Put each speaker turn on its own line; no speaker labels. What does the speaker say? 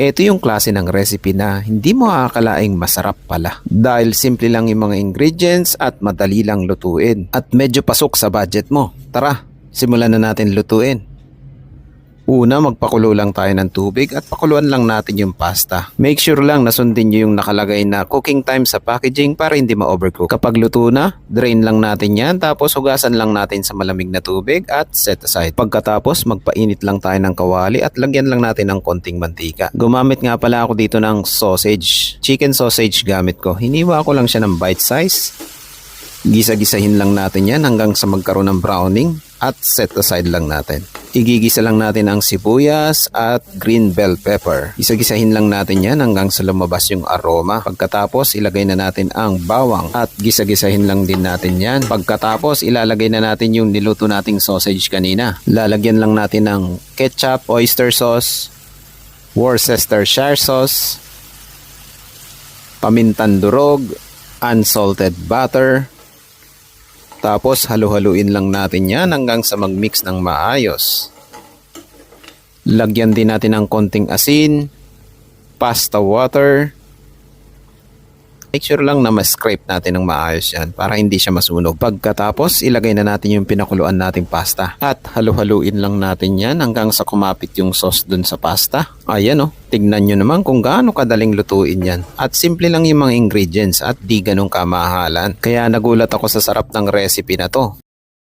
Ito yung klase ng recipe na hindi mo aakalaing masarap pala. Dahil simple lang yung mga ingredients at madali lang lutuin. At medyo pasok sa budget mo. Tara, simulan na natin lutuin. Una, magpakulo lang tayo ng tubig at pakuluan lang natin yung pasta. Make sure lang na sundin nyo yung nakalagay na cooking time sa packaging para hindi ma-overcook. Kapag luto na, drain lang natin yan tapos hugasan lang natin sa malamig na tubig at set aside. Pagkatapos, magpainit lang tayo ng kawali at lagyan lang natin ng konting mantika. Gumamit nga pala ako dito ng sausage. Chicken sausage gamit ko. Hiniwa ko lang siya ng bite size. Gisa-gisahin lang natin yan hanggang sa magkaroon ng browning at set aside lang natin. Igigisa lang natin ang sibuyas at green bell pepper. Gisa-gisahin lang natin yan hanggang sa lumabas yung aroma. Pagkatapos ilagay na natin ang bawang at gisa-gisahin lang din natin yan. Pagkatapos ilalagay na natin yung niluto nating sausage kanina. Lalagyan lang natin ng ketchup, oyster sauce, Worcestershire sauce, pamintan durog, unsalted butter. Tapos halu-haluin lang natin yan hanggang sa mag-mix ng maayos. Lagyan din natin ng konting asin, pasta water. Make sure lang na ma-scrape natin ng maayos yan para hindi siya masunog. Pagkatapos ilagay na natin yung pinakuluan nating pasta. At halu-haluin lang natin yan hanggang sa kumapit yung sauce dun sa pasta. Ayan o, tignan nyo naman kung gaano kadaling lutuin yan. At simple lang yung mga ingredients at di ganun kamahalan. Kaya nagulat ako sa sarap ng recipe na to.